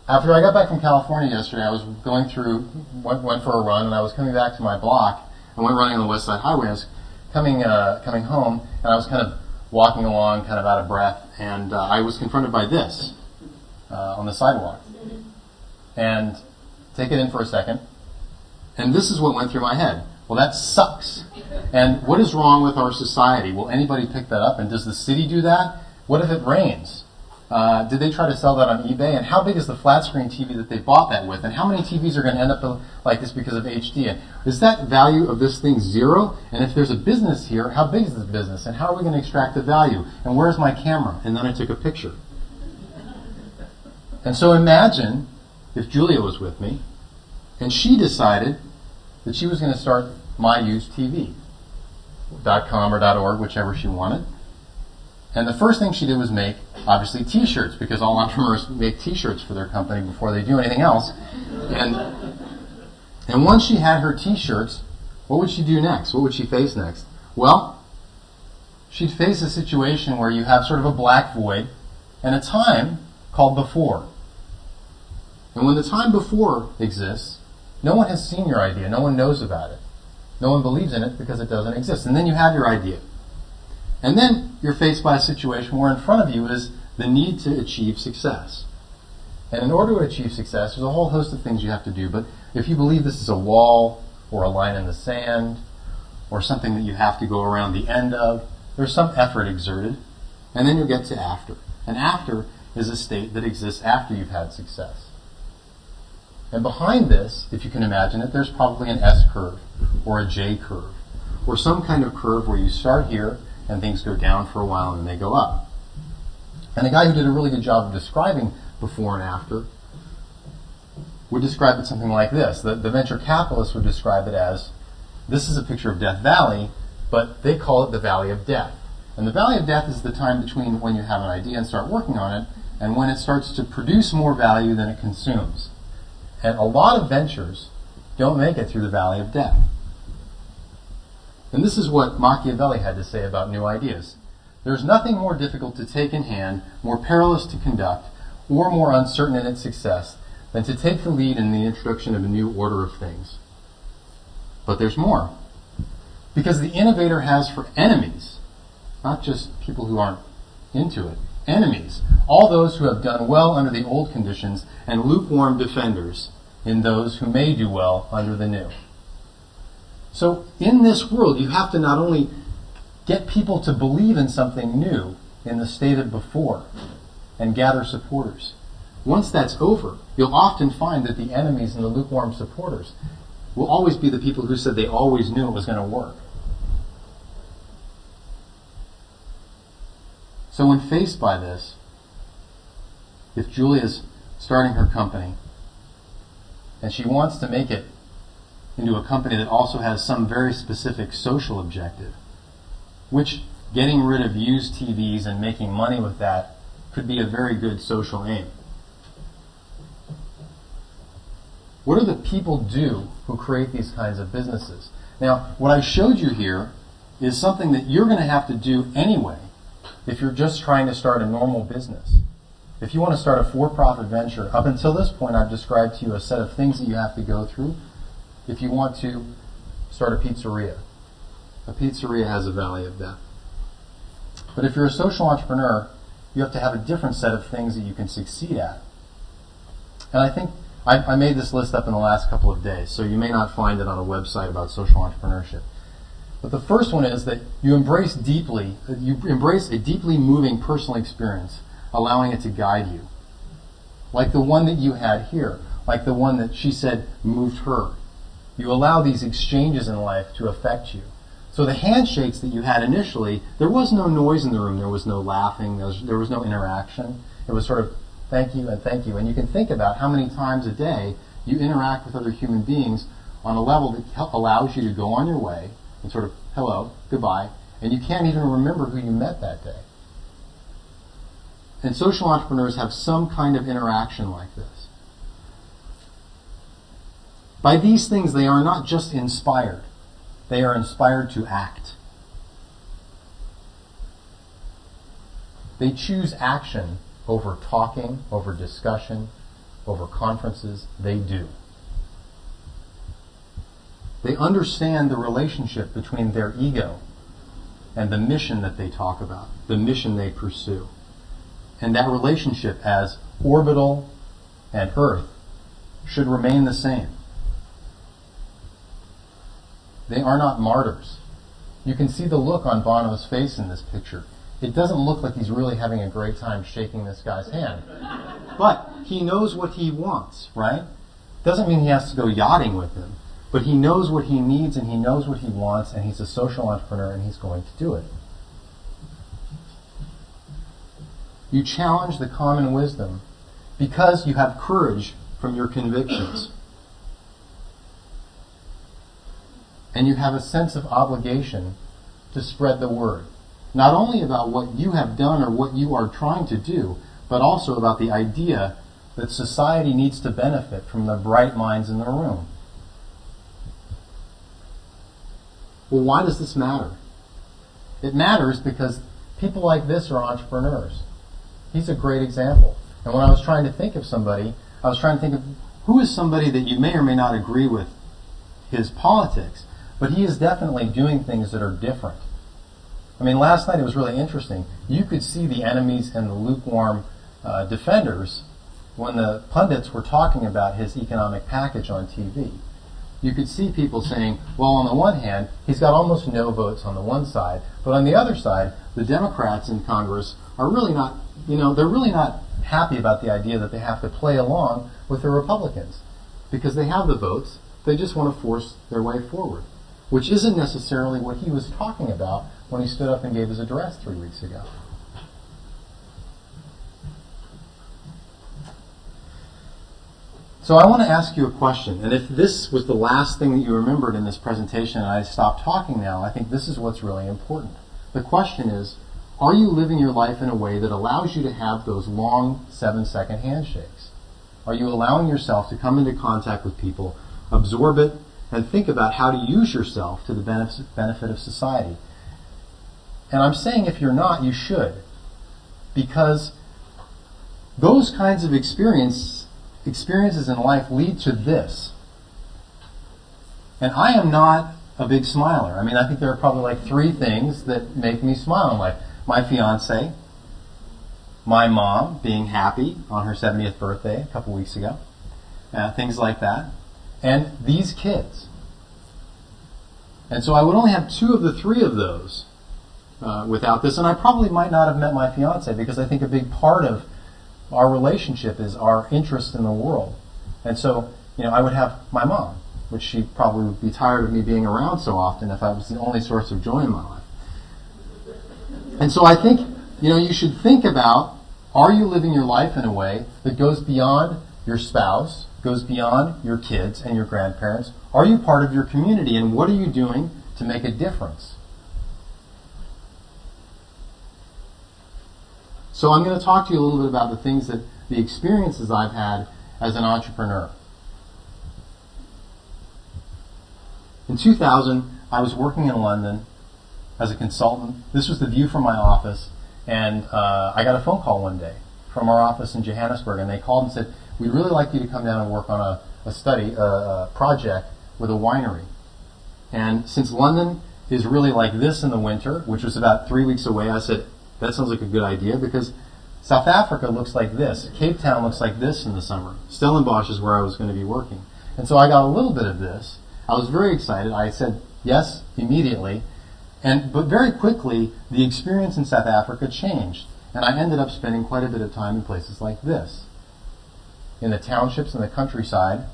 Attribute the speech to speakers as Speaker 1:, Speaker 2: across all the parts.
Speaker 1: after I got back from California yesterday, I was going through, went for a run, and I was coming back to my block. I went running on the West Side Highway. I was coming home, and I was kind of walking along, kind of out of breath, and I was confronted by this on the sidewalk. And take it in for a second. And this is what went through my head. Well, that sucks. And what is wrong with our society? Will anybody pick that up? And does the city do that? What if it rains? Did they try to sell that on eBay? And how big is the flat screen TV that they bought that with? And how many TVs are going to end up like this because of HD? And is that value of this thing zero? And if there's a business here, how big is this business? And how are we going to extract the value? And where's my camera? And then I took a picture. And so imagine if Julia was with me, and she decided that she was going to start myusetv.com or .org, whichever she wanted. And the first thing she did was make, obviously, T-shirts, because all entrepreneurs make T-shirts for their company before they do anything else. And once she had her T-shirts, what would she do next? What would she face next? Well, she'd face a situation where you have sort of a black void and a time called before. And when the time before exists, no one has seen your idea. No one knows about it. No one believes in it because it doesn't exist. And then you have your idea. And then you're faced by a situation where in front of you is the need to achieve success. And in order to achieve success, there's a whole host of things you have to do. But if you believe this is a wall or a line in the sand or something that you have to go around the end of, there's some effort exerted. And then you'll get to after. And after is a state that exists after you've had success. And behind this, if you can imagine it, there's probably an S curve or a J curve or some kind of curve where you start here and things go down for a while and then they go up. And the guy who did a really good job of describing before and after would describe it something like this. The venture capitalists would describe it as, this is a picture of Death Valley, but they call it the Valley of Death. And the Valley of Death is the time between when you have an idea and start working on it and when it starts to produce more value than it consumes. And a lot of ventures don't make it through the Valley of Death. And this is what Machiavelli had to say about new ideas. There's nothing more difficult to take in hand, more perilous to conduct, or more uncertain in its success than to take the lead in the introduction of a new order of things. But there's more. Because the innovator has for enemies, not just people who aren't into it, enemies, all those who have done well under the old conditions and lukewarm defenders in those who may do well under the new. So in this world, you have to not only get people to believe in something new in the state of before and gather supporters. Once that's over, you'll often find that the enemies and the lukewarm supporters will always be the people who said they always knew it was going to work. So when faced by this, if Julia's starting her company and she wants to make it into a company that also has some very specific social objective, which getting rid of used TVs and making money with that could be a very good social aim. What do the people do who create these kinds of businesses? Now, what I showed you here is something that you're going to have to do anyway if you're just trying to start a normal business. If you want to start a for-profit venture, up until this point I've described to you a set of things that you have to go through. If you want to start a pizzeria has a Valley of Death. But if you're a social entrepreneur, you have to have a different set of things that you can succeed at. And I think I made this list up in the last couple of days, so you may not find it on a website about social entrepreneurship. But the first one is that you embrace a deeply moving personal experience, allowing it to guide you. Like the one that you had here, like the one that she said moved her. You allow these exchanges in life to affect you. So the handshakes that you had initially, there was no noise in the room, there was no laughing, there was no interaction. It was sort of thank you and thank you. And you can think about how many times a day you interact with other human beings on a level that allows you to go on your way and sort of hello, goodbye, and you can't even remember who you met that day. And social entrepreneurs have some kind of interaction like this. By these things, they are not just inspired. They are inspired to act. They choose action over talking, over discussion, over conferences, they do. They understand the relationship between their ego and the mission that they talk about, the mission they pursue. And that relationship as orbital and Earth should remain the same. They are not martyrs. You can see the look on Bono's face in this picture. It doesn't look like he's really having a great time shaking this guy's hand. But he knows what he wants, right? Doesn't mean he has to go yachting with him. But he knows what he needs and he knows what he wants, and he's a social entrepreneur and he's going to do it. You challenge the common wisdom because you have courage from your convictions. And you have a sense of obligation to spread the word. Not only about what you have done or what you are trying to do, but also about the idea that society needs to benefit from the bright minds in the room. Well, why does this matter? It matters because people like this are entrepreneurs. He's a great example. And when I was trying to think of somebody, I was trying to think of who is somebody that you may or may not agree with his politics, but he is definitely doing things that are different. I mean, last night it was really interesting. You could see the enemies and the lukewarm defenders when the pundits were talking about his economic package on TV. You could see people saying, well, on the one hand, he's got almost no votes on the one side, but on the other side, the Democrats in Congress are really not, they're really not happy about the idea that they have to play along with the Republicans because they have the votes. They just want to force their way forward, which isn't necessarily what he was talking about when he stood up and gave his address 3 weeks ago. So I want to ask you a question, and if this was the last thing that you remembered in this presentation and I stopped talking now, I think this is what's really important. The question is, are you living your life in a way that allows you to have those long 7-second handshakes? Are you allowing yourself to come into contact with people, absorb it, and think about how to use yourself to the benefit of society? And I'm saying if you're not, you should, because those kinds of experiences in life lead to this. And I am not a big smiler. I mean, I think there are probably like 3 things that make me smile in life. My fiance, my mom being happy on her 70th birthday a couple weeks ago, things like that, and these kids. And so I would only have 2 of the 3 of those without this, and I probably might not have met my fiance because I think a big part of our relationship is our interest in the world. And so, I would have my mom, which she probably would be tired of me being around so often if I was the only source of joy in my life. And so I think, you should think about, are you living your life in a way that goes beyond your spouse, goes beyond your kids and your grandparents? Are you part of your community, and what are you doing to make a difference? So I'm going to talk to you a little bit about the experiences I've had as an entrepreneur. In 2000, I was working in London as a consultant. This was the view from my office, and I got a phone call one day from our office in Johannesburg, and they called and said, we'd really like you to come down and work on a project with a winery. And since London is really like this in the winter, which was about 3 weeks away, I said, that sounds like a good idea, because South Africa looks like this. Cape Town looks like this in the summer. Stellenbosch is where I was going to be working. And so I got a little bit of this. I was very excited. I said yes immediately. But very quickly, the experience in South Africa changed. And I ended up spending quite a bit of time in places like this, in the townships and the countryside,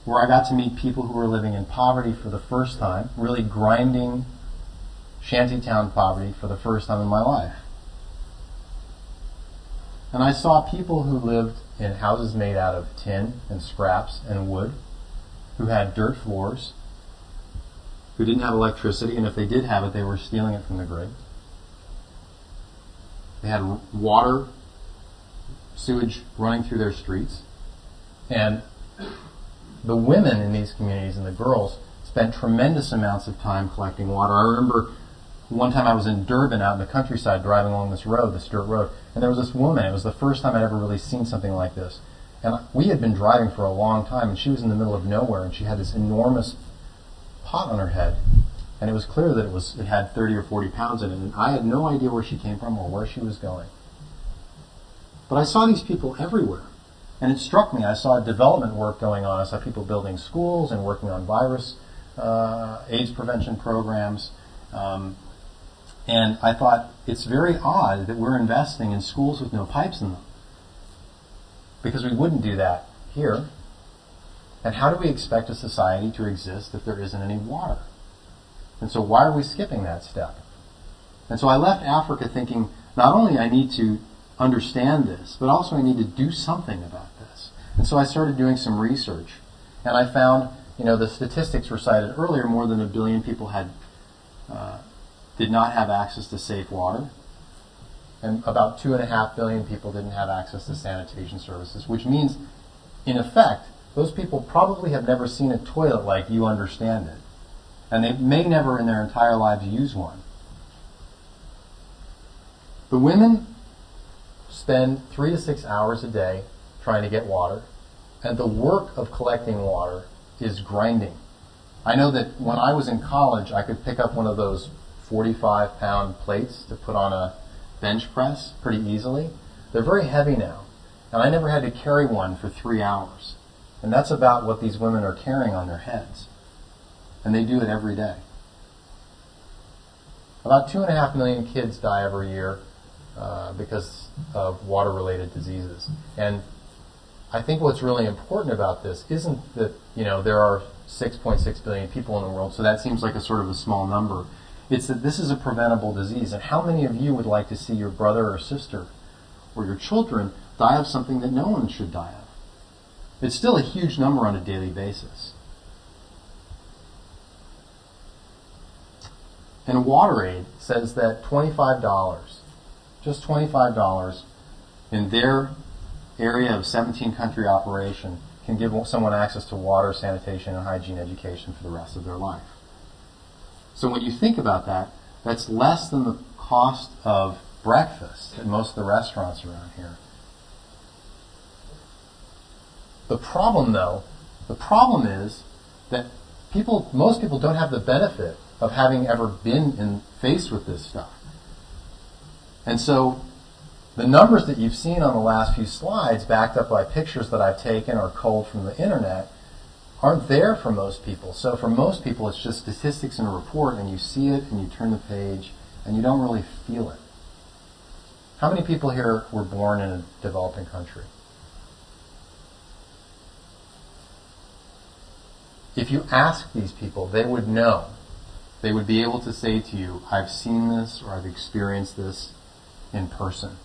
Speaker 1: where I got to meet people who were living in poverty for the first time, really grinding shantytown poverty for the first time in my life. And I saw people who lived in houses made out of tin and scraps and wood, who had dirt floors, who didn't have electricity, and if they did have it, they were stealing it from the grid. They had water, sewage running through their streets. And the women in these communities and the girls spent tremendous amounts of time collecting water. I remember one time I was in Durban out in the countryside driving along this road, this dirt road, and there was this woman. It was the first time I'd ever really seen something like this. And we had been driving for a long time, and she was in the middle of nowhere, and she had this enormous pot on her head, and it was clear that it had 30 or 40 pounds in it, and I had no idea where she came from or where she was going. But I saw these people everywhere, and it struck me. I saw development work going on. I saw people building schools and working on virus AIDS prevention programs, and I thought, it's very odd that we're investing in schools with no pipes in them, because we wouldn't do that here. And how do we expect a society to exist if there isn't any water? And so why are we skipping that step? And so I left Africa thinking, not only I need to understand this, but also I need to do something about this. And so I started doing some research, and I found, the statistics were cited earlier, more than 1 billion people did not have access to safe water, and about 2.5 billion people didn't have access to sanitation services, which means, in effect, those people probably have never seen a toilet like you understand it, and they may never in their entire lives use one. The women spend 3 to 6 hours a day trying to get water, and the work of collecting water is grinding. I know that when I was in college, I could pick up one of those 45-pound plates to put on a bench press pretty easily. They're very heavy now, and I never had to carry one for 3 hours. And that's about what these women are carrying on their heads. And they do it every day. About 2.5 million kids die every year because of water-related diseases. And I think what's really important about this isn't that, there are 6.6 billion people in the world, so that seems like a sort of a small number. It's that this is a preventable disease. And how many of you would like to see your brother or sister or your children die of something that no one should die of? It's still a huge number on a daily basis. And WaterAid says that $25, just $25 in their area of 17-country operation can give someone access to water, sanitation, and hygiene education for the rest of their life. So when you think about that, that's less than the cost of breakfast at most of the restaurants around here. The problem, though, is that most people don't have the benefit of having ever been faced with this stuff. And so the numbers that you've seen on the last few slides, backed up by pictures that I've taken or culled from the internet, aren't there for most people. So for most people, it's just statistics in a report, and you see it, and you turn the page, and you don't really feel it. How many people here were born in a developing country? If you ask these people, they would know. They would be able to say to you, I've seen this or I've experienced this in person.